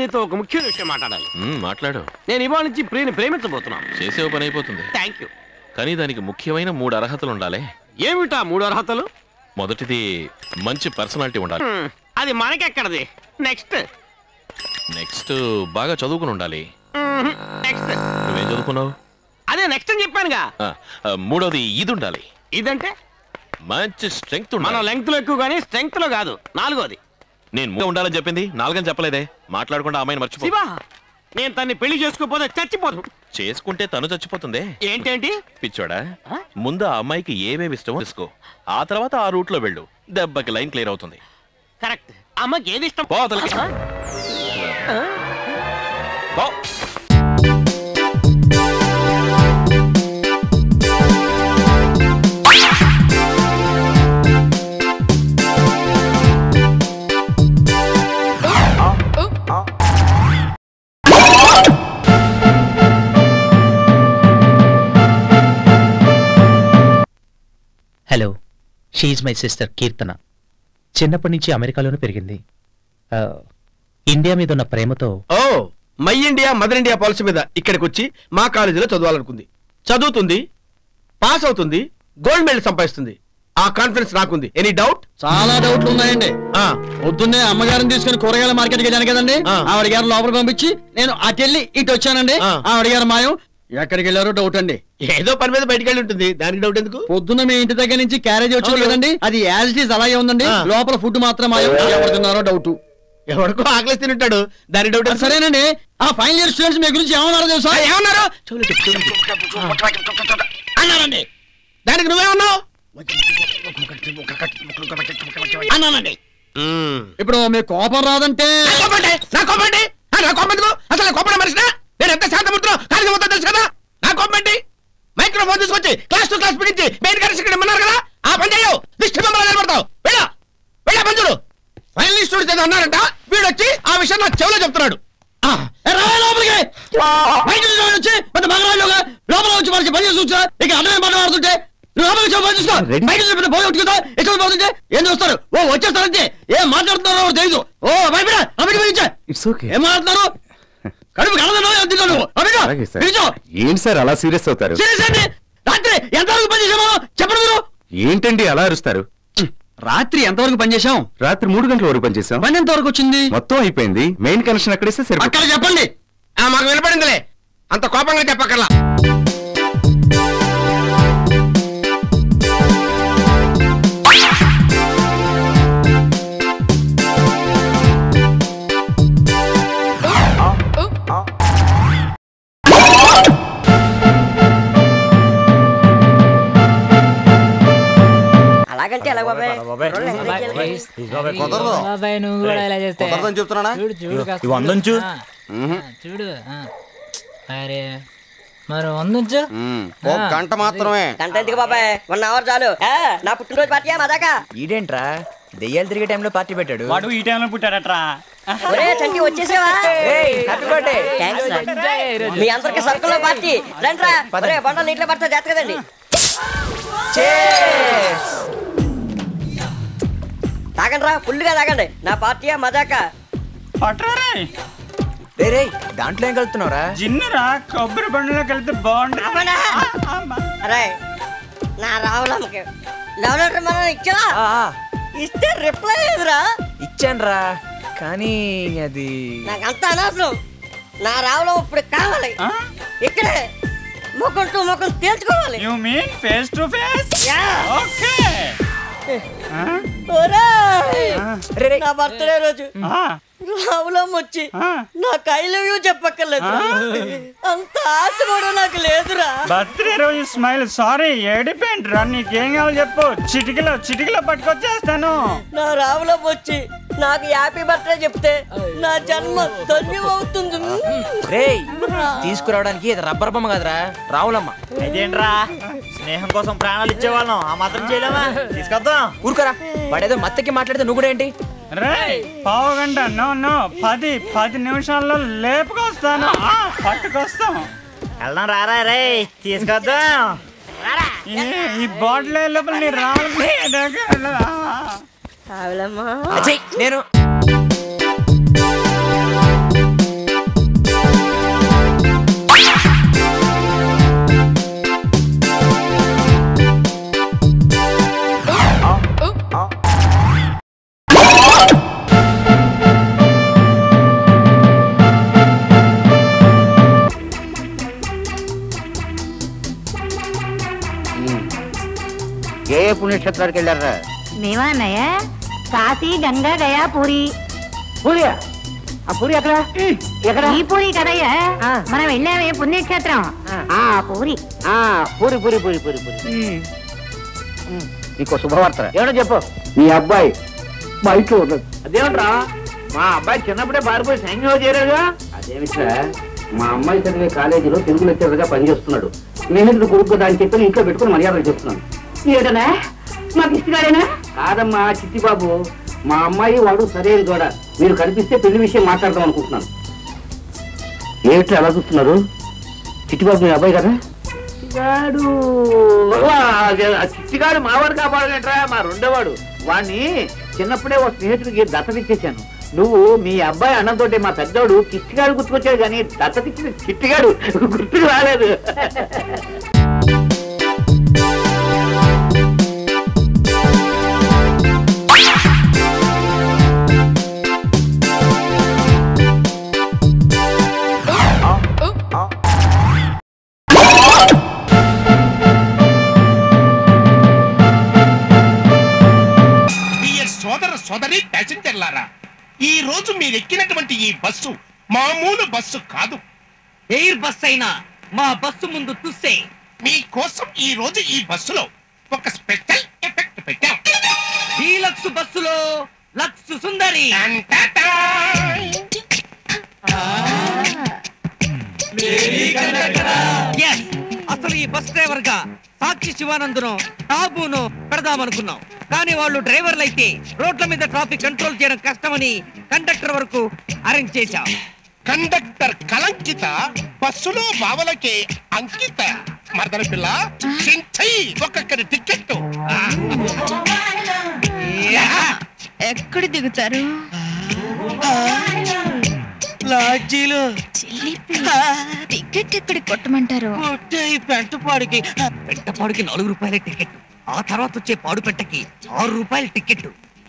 నీతో ఒక ముఖ్యమైన విషయం మాట్లాడాలి. మాట్లాడు. నేను ఇవాళ నుంచి ప్రియని ప్రేమించబోతున్నాను. చేసే పని అయిపోతుంది. Thank you. కానీ దానికి ముఖ్యమైన 3 అర్హతలు ఉండాలి. ఏమిటా 3 అర్హతలు? మొదటిది మంచి పర్సనాలిటీ ఉండాలి. అది మనకెక్కడది. నెక్స్ట్ బాగా చదువుకుని ఉండాలి. నెక్స్ట్ నువ్వేం చదువుకున్నావు? అదే నెక్స్ట్ అని చెప్పానుగా. మూడోది ఇది ఉండాలి. ఇదంటే మంచి స్ట్రెంగ్త్ ఉండాలి. మన లెంగ్త్ లో ఎక్కువ కానీ స్ట్రెంగ్త్ లో కాదు. నాలుగోది నేను ఉండాలని చెప్పింది, 4 అని చెప్పలేదే. మాట్లాడకుండా అమ్మాయిని మర్చిపో. శివా, నేను తన్ని పెళ్లి చేసుకోపోతే చచ్చిపోదు. చేసుకుంటే తను చచ్చిపోతుంది. ఏంటేంటి పిచ్చోడా? ముందు ఆ అమ్మాయికి ఏవేవి ఇష్టమో తెలుసుకో. ఆ తర్వాత ఆ రూట్ లో వెళ్ళు. దెబ్బకి లైన్ క్లియర్ అవుతుంది. కరెక్ట్. అమ్మకి ఏది ఇష్టం? పోతలకి. హలో, షీఈ్ మై సిస్టర్ కీర్తన. చిన్నప్పటి నుంచి అమెరికాలోనే పెరిగింది. ఇండియా మీద ఉన్న ప్రేమతో my India mother India policy మీద ఇక్కడికి వచ్చి మా కాలేజీలో చదవాలనుకుంది. చదువుతుంది, పాస్ అవుతుంది, గోల్డ్ మెడల్ సంపాదిస్తుంది. ఆ కాన్ఫిడెన్స్ నాకుంది. Any doubt? చాలా డౌట్లు ఉన్నాయండి. పొద్దున్నే అమ్మగారిని తీసుకుని కూరగాయల మార్కెట్కి వెళ్ళాను కదండి. ఆవిడ గారు లోపల పంపించి నేను అటెళ్ళి ఇటు వచ్చానండి. ఆవిడ గారు మాయం. ఎక్కడికి వెళ్ళారో డౌట్ అండి. ఏదో పని మీద బయటికి వెళ్ళి ఉంటుంది, దానికి డౌట్ ఎందుకు? పొద్దున్న మీ ఇంటి దగ్గర నుంచి క్యారేజ్ వచ్చింది కదండి, అది యాజ్ ఇట్ ఈస్ అలాగే ఉందండి. లోపల ఫుడ్ మాత్రం మాయం. ఎవరు తిన్నారో డౌట్. ఎవరికో ఆకలి తింటాడు, దాని డౌట్. సరేనండి. ఆ ఫైనల్ ఇయర్ స్టూడెంట్స్ మీ గురించి ఏమన్నారో తెలుసా? ఏమన్నారు అన్నారండి. దానికి నువ్వేమన్నావు? అన్నానండి. ఇప్పుడు మీ కోపం రాదంటే అసలు కోపం మనిషినా? నేను ఎంత శాంతపుత్రం కార్యక్రమం తెలుసు కదా. నా కోపండి. మైక్రోఫోన్ తీసుకొచ్చి క్లాస్ టు క్లాస్ పిలిచి మెయిన్ గారి ఇక్కడ ఉన్నారు కదా, ఆ పని చేయవు. దిష్టి బొమ్మలు నిలబడతావు. వెళ్ళా పంచుడు. ఫైనల్ స్టూడెంట్స్ ఏదో అన్నారంట. వీడు వచ్చి ఆ విషయం నా చెవులో చెప్తున్నాడు. లోపల వచ్చి మనకి పని చూసా. ఇక అర్థమే మాట్లాడుతుంటే ఏం చూస్తారు? ఓ వచ్చేస్తారంటే ఏం మాట్లాడుతున్నారో తెలీదు. ఓ భయపడా ఏం మాట్లాడుతున్నారు? కడుపు ఏంటి సార్ అలా సీరియస్ అవుతారు? రాత్రి ఎంతవరకు పనిచేసామో చెప్పండి మీరు. ఏంటండి అలా అరుస్తారు? రాత్రి ఎంతవరకు పనిచేసాం? రాత్రి 3 గంటల వరకు పనిచేసాం. పని ఎంత వరకు వచ్చింది? మొత్తం అయిపోయింది. మెయిన్ కనెక్షన్ అక్కడేస్తే సరే. అక్కడ చెప్పండి. మాకు వినపడిందిలే, అంత కోపంగా చెప్పక్కర్లా. అలాగంటే ఎలా బాబాయ్? నువ్వు కూడా ఇలా చేస్తే చెప్తున్నా చూడు. అరే మరి వందొచ్చు. గంట మాత్రమే. గంట ఎందుకు బాబాయ్? 1 అవర్ చాలు. నా పుట్టినరోజు పార్టీయా మదాకా? ఈడేంట్రా దెయ్యాలు తిరిగే టైంలో పార్టీ పెట్టాడు. వాడు ఈ టైంలో పుట్టాడట్రా. చంటి వచ్చేసావా? Happy birthday. మీ అందరికి సర్కుల్లో పార్టీ. రండ్రా. బండలు నీటిలో పడతా జాగ్రత్త కదండి. తాగండి రా, ఫుల్గా తాగండి. నా పార్టీయా మదాకా? దాంట్లో ఏం కలుపుతున్నావురా? జిన్నురా, కొబ్బరి బండిలో కలిపితే బాగుంటుంది. అరే నా రావులమ్మకి లవ్ లెటర్ మనం ఇచ్చావా? ఇస్తే రిప్లై లేదురా. ఇచ్చానురా, కానీ అది నాకంత అనవసరం. నా రావులో ఇప్పుడు కావాలి. ఇక్కడే ముఖం టు ముఖం తేల్చుకోవాలి. You mean face to face? Okay. నా బర్త్డే రోజు రావులమ్మ వచ్చి నాకు ఐ లవ్ యూ చెప్పక్కర్లేదు. అంత ఆశ కూడా నాకు లేదురా. బర్త్డే రోజు స్మైల్. సారీ ఏడిపోయింట్రా. నీకేం కావాలి చెప్పు, చిటికలో పట్టుకొచ్చేస్తాను. నా రావులమ్మ వచ్చి నాకు హ్యాపీ బర్త్డే చెప్తే నా జన్మ ధన్యం అవుతుంది. తీసుకురావడానికి ఇది రబ్బర్ బొమ్మ కదరా రావులమ్మ. అదేంట్రా, స్నేహం కోసం ప్రాణాలు ఇచ్చేవాళ్ళం, ఆ మాత్రం చేయలేమా? తీసుకొద్దాం. ఊరుకోరా, వాడేదో మత్తకి మాట్లాడితే నువ్వు కూడా ఏంటి? పావు గంట 10 నిమిషాల్లో లేపుకొస్తాను. పట్టుకొస్తాం. వెళ్దాం రారా. రే తీసుకొద్దాం. ఈ బాటిల్ లోపల నీ రావాలి. రావులమ్మా నేను కాడికి వెళ్ళారా? మేమా అన్నయ్య? కాశీ, గంగా, గయా, పూరి. పూరియా? ఆ పూరి ఎక్కడ? ఎక్కడ? ఈ పూరి కదయ్యా, మనం వెళ్ళామే పుణ్యక్షేత్రం. పూరి. పూరి పూరి పూరి పూరి పూరి. నీకు శుభవార్త ఏమన్నా చెప్పు. మీ అబ్బాయి బయట ఉండదు. అదేమంటరా? మా అబ్బాయి చిన్నప్పుడే పారిపోయి సైన్యంలో చేరాడుగా. అదేమిట్రా, మా అమ్మాయి చదివే కాలేజీలో తెలుగు లెక్చరర్గా పనిచేస్తున్నాడు. స్నేహితుడు కొడుకు కదా అని చెప్పి ఇంట్లో పెట్టుకుని మర్యాదలు చెప్తున్నాను. ఏదనా మాకు ఇష్టగాడేనా? కాదమ్మా చిట్టిబాబు, మా అమ్మాయి వాడు సరైన కూడా. మీరు కనిపిస్తే పెళ్లి విషయం మాట్లాడదాం అనుకుంటున్నాను. ఏమిటి అలా చూస్తున్నారు? చిట్టిబాబు మీ అబ్బాయి కదా? చిట్టిగాడు మావాడు కాపాడలేట్రా, మా రెండోవాడు. వాడిని చిన్నప్పుడే ఓ స్నేహితుడికి దత్తతిచ్చేశాను. నువ్వు మీ అబ్బాయి అన్నంతో మా పెద్దోడు కిట్టిగాడు గుర్తుకొచ్చాడు, కానీ దత్తతిచ్చిన చిట్టిగాడు గుర్తుకు రాలేదు. సోదరి ప్యాసింజర్లారా, ఈ రోజు మీరు ఎక్కినటువంటి ఈ బస్సు మామూలు బస్సు కాదు. ఎయిర్ బస్ అయినా మా బస్సు ముందు చూస్తే మీకోసం ఈ రోజు ఈ బస్సులో ఒక స్పెషల్ ఎఫెక్ట్ పెట్టాం. డీలక్స్ బస్సులో లక్స్ సుందరి. అసలు ఈ బస్ డ్రైవర్ గా సాక్షి శివానందును టాబును పెడదామనుకున్నాం, కానీ వాళ్ళు డ్రైవర్లు అయితే రోడ్ల మీద ట్రాఫిక్ కంట్రోల్ చేయడం కష్టమని కండక్టర్ వరకు అరేంజ్ చేశాం. కండక్టర్ కలంకిత, బస్సులో బావలకే అంకిత. మరదల పిల్ల ఒక్కొక్కరి టికెట్. ఎక్కడ దిగుతారు? లాడ్జీలో. టికెట్ ఎక్కడ కొట్టమంటారు? పెంటపాడుకి 4 రూపాయల టికెట్. ఆ తర్వాత వచ్చే పాడు పెట్టకి 6 రూపాయల టికెట్.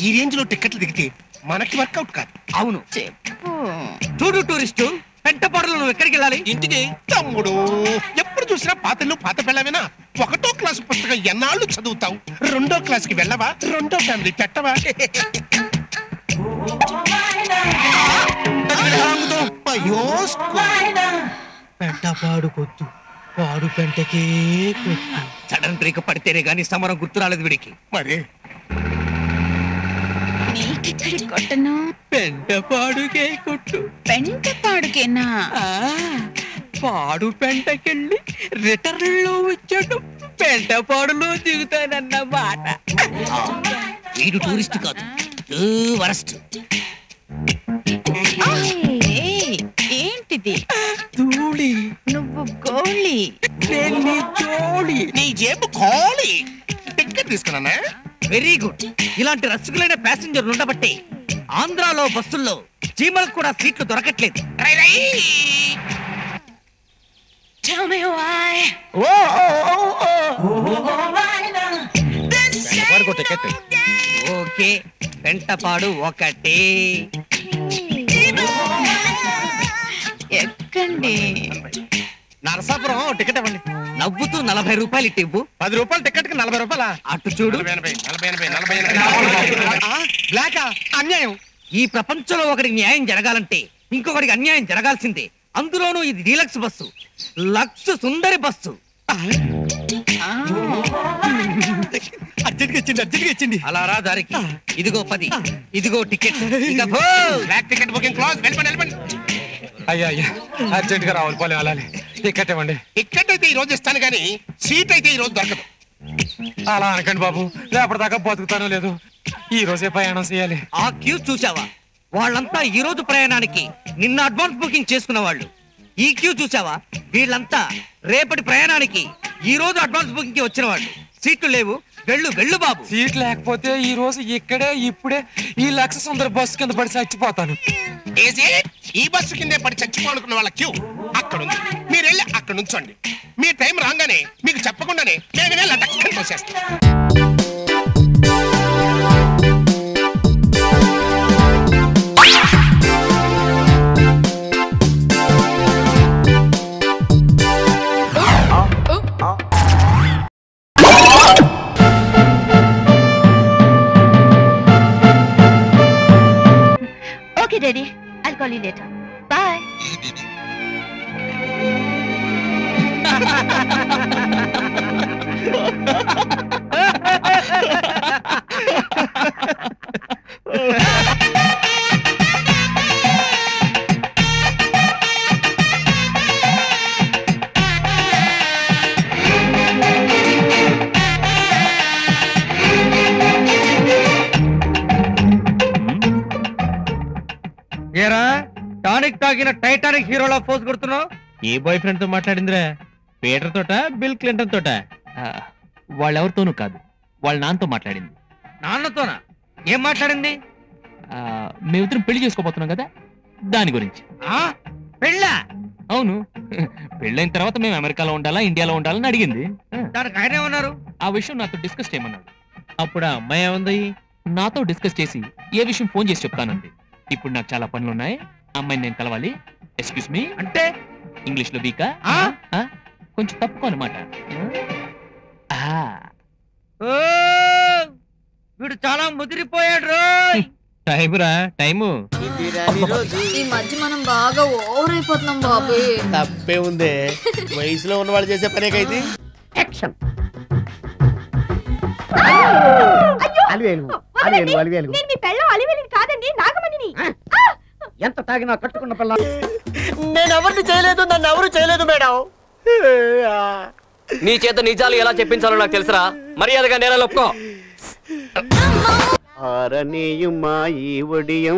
ఈ రేంజ్ లో టికెట్లు దిగితే మనకి వర్కౌట్ కాదు. అవును, చూడు టూరిస్టు, పెంటపాడులో నువ్వు ఎక్కడికి వెళ్ళాలి? ఇంటికి. తమ్ముడు, ఎప్పుడు చూసినా పాతలు పాత పిల్లవేనా? 1వ క్లాసు పుస్తకం ఎన్నాళ్ళు చదువుతావు? 2వ క్లాస్కి వెళ్ళవా? 2వ ఫ్యామిలీ పెట్టవా? పెంటపాడు కొద్దు, పాడు పెంటకే కొద్దు. సడన్ బ్రేక్ పడితేనే గానీ సమరం గుర్తు రాలేదు వీడికి. మరి నీకెక్కడి కొట్టను? పెంటపాడుకే కొట్టు. పెంటపాడుకేనా? పాడు పెంటకెళ్ళి రిటర్న్ లో వచ్చాడు, పెంటపాడులో దిగుతానన్నమాట. వీడు టూరిస్ట్ కాదు, వరస్ట్. ఏంటిది? ధూళి. నువ్వు గోళి, జోళి. నీ జేబు ఖాళీ. టికెట్ తీసుకున్నా. Very good. ఇలాంటి రసికులైన ప్యాసింజర్లు ఉండబట్టే ఆంధ్రాలో బస్సుల్లో చీమలకు కూడా సీట్లు దొరకట్లేదు. ఓకే, పెంటపాడు ఒకటే. ఎక్కండి. నరసాపురం టికెట్ ఇవ్వండి. నవ్వుతూ 40 రూపాయలు ఇటు ఇవ్వు. 10 రూపాయల టికెట్ కి 40 రూపాయలా? అటు చూడు. 40 బ్లాక్ అన్యాయం. ఈ ప్రపంచంలో ఒకరికి న్యాయం జరగాలంటే ఇంకొకరికి అన్యాయం జరగాల్సిందే. అందులోనూ ఇది డీలక్స్ బస్సు, లక్స్ సుందరి బస్సు. అర్జెంట్గా ఇచ్చింది. అలా రా దారికి. ఇదిగో 10, ఇదిగో ticket. Black ticket booking close. వెళ్ళిపోండి. అయ్యా అర్జెంట్ గా రావాలి, పోలే అలానే. టికెట్ ఇవ్వండి. టికెట్ అయితే ఈ రోజు ఇస్తాను, కానీ సీట్ అయితే ఈ రోజు దొరకదు. అలా అనకండి బాబు, రేపటిదాకా బతుకుతానో లేదు. ఈ రోజే ప్రయాణం చేయాలి. ఆ క్యూ చూసావా? వాళ్ళంతా ఈ రోజు ప్రయాణానికి నిన్న అడ్వాన్స్ బుకింగ్ చేసుకున్న వాళ్ళు. ఈ క్యూ చూసావా? వీళ్ళంతా రేపటి ప్రయాణానికి ఈ రోజు అడ్వాన్స్ బుకింగ్ కి వచ్చిన వాళ్ళు. సీట్లు లేవు, వెళ్ళు బాబు. సీట్ లేకపోతే ఈ రోజు ఇక్కడే ఇప్పుడే ఈ లక్ష సుందర బస్సు కింద పడి చచ్చిపోతాను. ఈ బస్సు కిందే పడి చచ్చిపోనుకున్న వాళ్ళ క్యూ అక్కడ ఉంది. మీరు వెళ్ళి అక్కడ నుంచోండి. మీ టైం రాగానే మీకు చెప్పకుండానే నేను వెళ్ళి అటక్కని తోసేస్తాను. Daddy I call you later bye. ఏరా టానిక్ తాగిన టైటానిక్ హీరోలా ఫోజ్ కొడుతున్నావు? ఏ బాయ్ ఫ్రెండ్ తో మాట్లాడిందిరా? పీటర్ తోట, బిల్ క్లింటన్ తోట? వాళ్ళెవరితోనూ కాదు, వాళ్ళ నాన్నతో మాట్లాడింది. నాన్నతోనా? ఏం మాట్లాడింది? మేమిద్దరం పెళ్లి చేసుకోబోతున్నాం కదా, దాని గురించి. పెళ్ళా? అవును, పెళ్ళైన తర్వాత మేము అమెరికాలో ఉండాలా ఇండియాలో ఉండాలని అడిగింది. దానికి ఆయన ఏమన్నారు? ఆ విషయం నాతో డిస్కస్ చేయమన్నాడు. అప్పుడు ఆ అమ్మాయి ఏముంది, నాతో డిస్కస్ చేసి ఏ విషయం ఫోన్ చేసి చెప్తానండి. ఇప్పుడు నాకు చాలా పనులు ఉన్నాయి, అమ్మాయిని నేను కలవాలి. ఎక్స్క్యూజ్ మీ అంటే ఇంగ్లీష్ లో వీకా? కొంచెం తప్పుకో అనమాట. వీడు చాలా ముదిరిపోయాడు రోయ్. టైమురా టైము. ఈ మధ్య మనం బాగా ఓవర్ అయిపోతున్నాం బాబు. తప్పే ఉందే, వయసులో ఉన్న వాళ్ళు చేసే పనేకైతే. యాక్షన్. అలివేలు అలివేలు అలివేలు. నేను మీ పెళ్ళం అలివేలిని కాదండి, నాగమణిని. ఎంత తాగినా కట్టుకున్న పిల్ల. నేను ఎవరిని చేయలేదు, నన్ను ఎవరు చేయలేదు మేడం. నీ చేత నిజాలు ఎలా చెప్పించాలో నాకు తెలుసురా, మర్యాదగా నేల ఒప్పుకో. ఆరనీయుమా ఈ ఒడియం